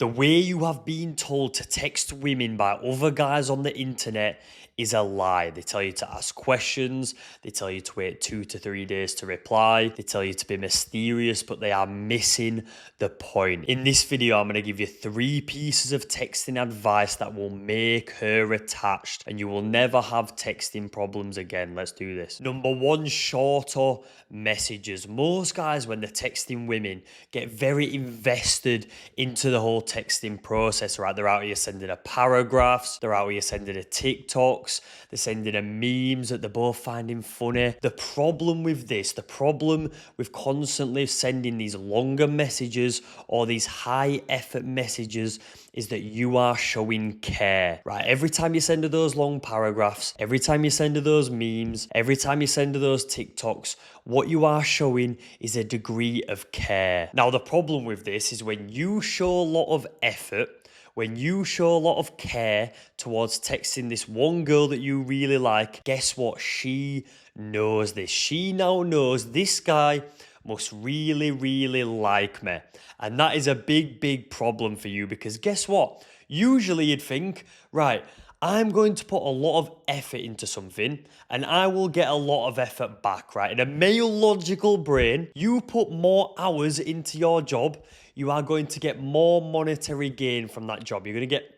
The way you have been told to text women by other guys on the internet is a lie. They tell you to ask questions, they tell you to wait 2 to 3 days to reply, they tell you to be mysterious, but they are missing the point. In this video, I'm going to give you 3 pieces of texting advice that will make her attached and you will never have texting problems again. Let's do this. Number 1, shorter messages. Most guys, when they're texting women, get very invested into the whole texting process, right? They're out here sending her paragraphs, they're out here sending her TikToks, they're sending her memes that they're both finding funny. The problem with this, the problem with constantly sending these longer messages or these high effort messages is that you are showing care, right? Every time you send her those long paragraphs, every time you send her those memes, every time you send her those TikToks, what you are showing is a degree of care. Now, the problem with this is when you show a lot of effort, when you show a lot of care towards texting this one girl that you really like, guess what? She knows this. She now knows this guy must really, really like me. And that is a big, big problem for you because guess what? Usually you'd think, right, I'm going to put a lot of effort into something and I will get a lot of effort back, right? In a male logical brain, you put more hours into your job, you are going to get more monetary gain from that job. You're going to get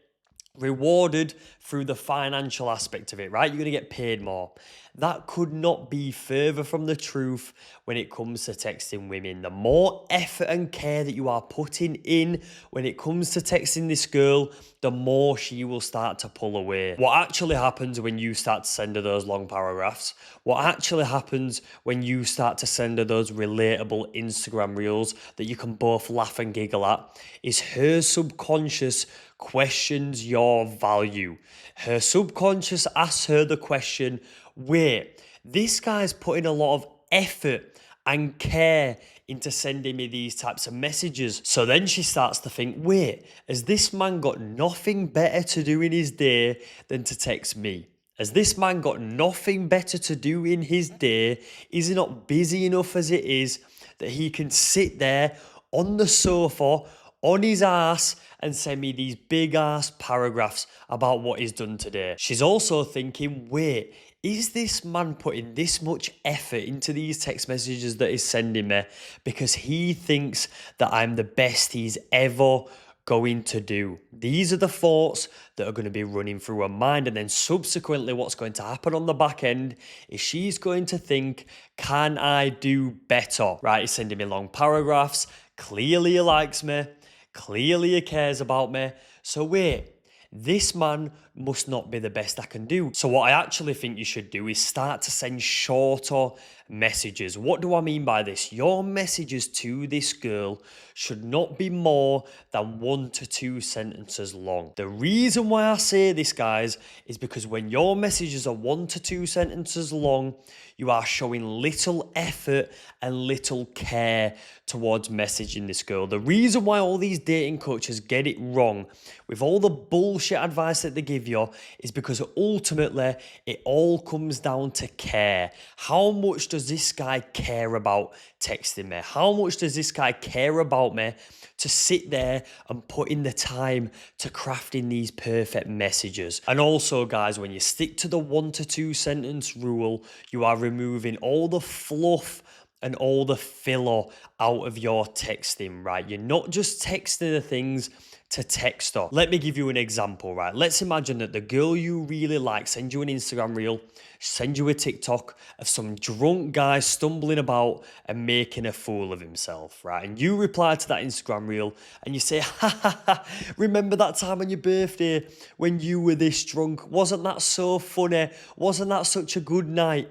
rewarded through the financial aspect of it, right? You're going to get paid more. That could not be further from the truth when it comes to texting women. The more effort and care that you are putting in when it comes to texting this girl, the more she will start to pull away. What actually happens when you start to send her those long paragraphs, what actually happens when you start to send her those relatable Instagram reels that you can both laugh and giggle at, is her subconscious questions your value. Her subconscious asks her the question, wait, this guy's putting a lot of effort and care into sending me these types of messages. So then she starts to think, wait, has this man got nothing better to do in his day than to text me? Has this man got nothing better to do in his day? Is he not busy enough as it is that he can sit there on the sofa on his ass and send me these big ass paragraphs about what he's done today? She's also thinking, wait, is this man putting this much effort into these text messages that he's sending me because he thinks that I'm the best he's ever going to do? These are the thoughts that are going to be running through her mind, and then subsequently what's going to happen on the back end is she's going to think, can I do better? Right, he's sending me long paragraphs, clearly he likes me, clearly he cares about me, so wait, this man must not be the best I can do. So what I actually think you should do is start to send shorter messages. What do I mean by this? Your messages to this girl should not be more than 1 to 2 sentences long. The reason why I say this, guys, is because when your messages are 1 to 2 sentences long, you are showing little effort and little care towards messaging this girl. The reason why all these dating coaches get it wrong with all the bullshit advice that they give you is because ultimately it all comes down to care. How much does this guy care about texting me? How much does this guy care about me to sit there and put in the time to crafting these perfect messages? And also, guys, when you stick to the 1 to 2 sentence rule, you are removing all the fluff and all the filler out of your texting, right? You're not just texting the things to text her. Let me give you an example, right? Let's imagine that the girl you really like sends you an Instagram reel, sends you a TikTok of some drunk guy stumbling about and making a fool of himself, right? And you reply to that Instagram reel and you say, ha ha ha, remember that time on your birthday when you were this drunk? Wasn't that so funny? Wasn't that such a good night?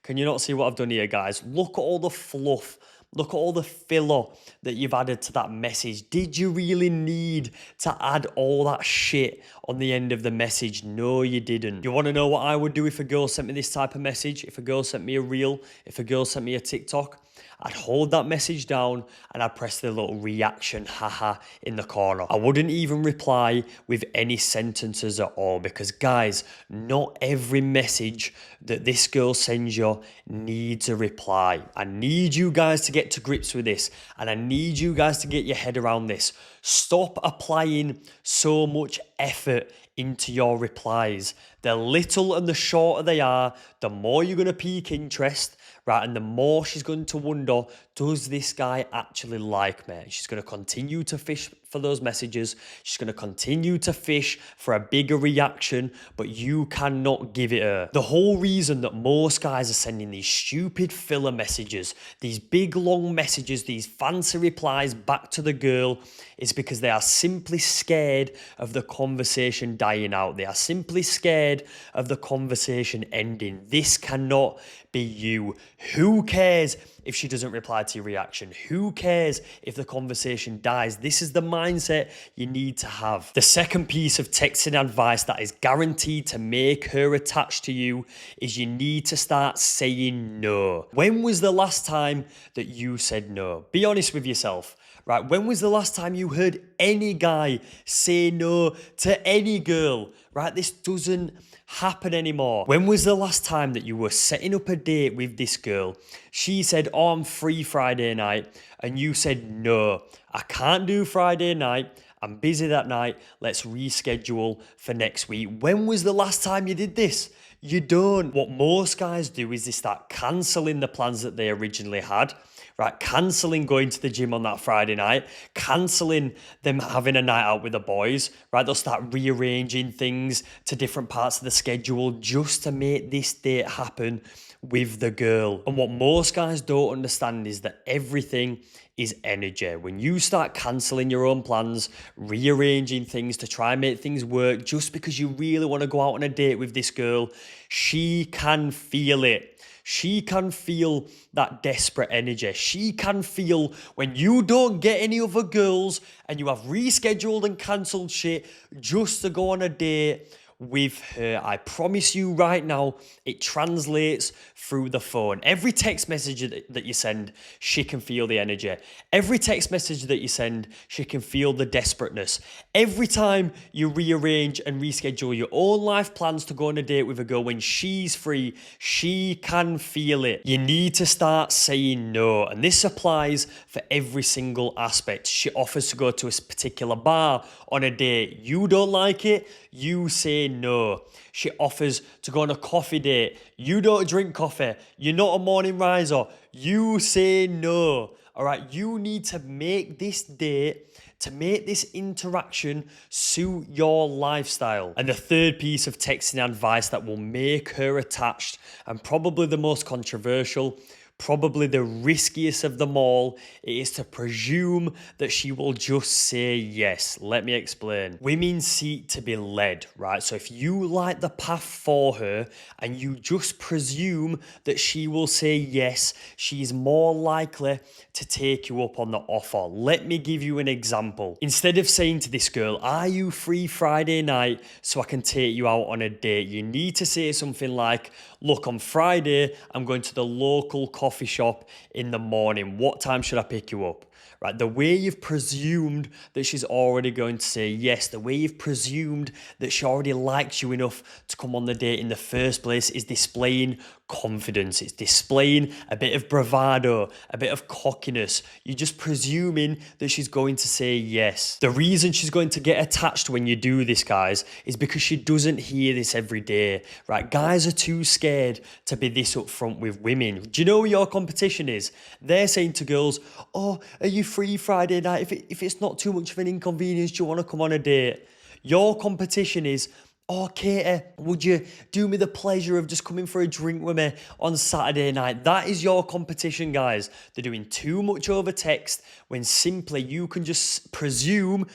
Can you not see what I've done here, guys? Look at all the fluff. Look at all the filler that you've added to that message. Did you really need to add all that shit on the end of the message? No, you didn't. You want to know what I would do if a girl sent me this type of message? If a girl sent me a reel, if a girl sent me a TikTok? I'd hold that message down and I'd press the little reaction haha in the corner. I wouldn't even reply with any sentences at all because, guys, not every message that this girl sends you needs a reply. I need you guys to get to grips with this, and I need you guys to get your head around this. Stop applying so much effort into your replies. The little and the shorter they are, the more you're going to pique interest, right? And the more she's going to wonder, does this guy actually like me? She's going to continue to fish for those messages. She's going to continue to fish for a bigger reaction, but you cannot give it her. The whole reason that most guys are sending these stupid filler messages, these big long messages, these fancy replies back to the girl is because they are simply scared of the conversation dying out. They are simply scared of the conversation ending. This cannot be you. Who cares if she doesn't reply to your reaction? Who cares if the conversation dies? This is the mindset you need to have. The second piece of texting advice that is guaranteed to make her attached to you is you need to start saying no. When was the last time that you said no? Be honest with yourself. Right, when was the last time you heard any guy say no to any girl? Right, this doesn't happen anymore. When was the last time that you were setting up a date with this girl? She said, oh, I'm free Friday night. And you said, no, I can't do Friday night. I'm busy that night. Let's reschedule for next week. When was the last time you did this? You don't. What most guys do is they start cancelling the plans that they originally had. Right, cancelling going to the gym on that Friday night, cancelling them having a night out with the boys, right? They'll start rearranging things to different parts of the schedule just to make this date happen with the girl. And what most guys don't understand is that everything is energy. When you start cancelling your own plans, rearranging things to try and make things work just because you really want to go out on a date with this girl, she can feel it. She can feel that desperate energy. She can feel when you don't get any other girls and you have rescheduled and cancelled shit just to go on a date with her. I promise you right now, it translates through the phone. Every text message that you send, she can feel the energy. Every text message that you send, she can feel the desperateness. Every time you rearrange and reschedule your own life plans to go on a date with a girl when she's free, she can feel it. You need to start saying no. And this applies for every single aspect. She offers to go to a particular bar on a date. You don't like it, you say no. She offers to go on a coffee date. You don't drink coffee. You're not a morning riser. You say no. All right, you need to make this date, to make this interaction suit your lifestyle. And the third piece of texting advice that will make her attached, and probably the most controversial, probably the riskiest of them all, is to presume that she will just say yes. Let me explain. Women seek to be led, right? So if you light the path for her and you just presume that she will say yes, she's more likely to take you up on the offer. Let me give you an example. Instead of saying to this girl, are you free Friday night so I can take you out on a date? You need to say something like, look, on Friday, I'm going to the local coffee shop in the morning. What time should I pick you up? Right, the way you've presumed that she's already going to say yes, the way you've presumed that she already likes you enough to come on the date in the first place is displaying confidence. It's displaying a bit of bravado, a bit of cockiness. You're just presuming that she's going to say yes. The reason she's going to get attached when you do this, guys, is because she doesn't hear this every day, right? Guys are too scared to be this upfront with women. Do you know who your competition is? They're saying to girls, oh, are you free Friday night? If it's not too much of an inconvenience, do you want to come on a date? Your competition is, oh, Katie, would you do me the pleasure of just coming for a drink with me on Saturday night? That is your competition, guys. They're doing too much over text when simply you can just presume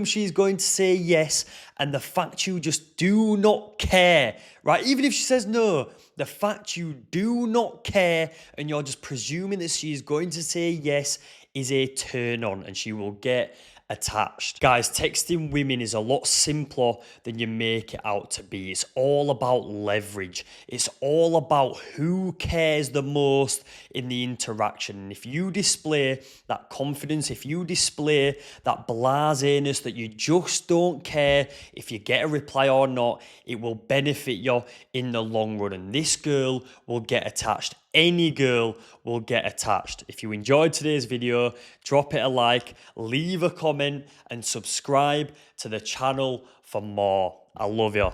she's going to say yes, and the fact you just do not care, right? Even if she says no, the fact you do not care and you're just presuming that she's going to say yes is a turn on, and she will get attached. Guys, texting women is a lot simpler than you make it out to be. It's all about leverage. It's all about who cares the most in the interaction. And if you display that confidence, if you display that blaseness that you just don't care if you get a reply or not, it will benefit you in the long run. And this girl will get attached. any girl will get attached. If you enjoyed today's video, drop it a like, leave a comment, and subscribe to the channel for more. I love you.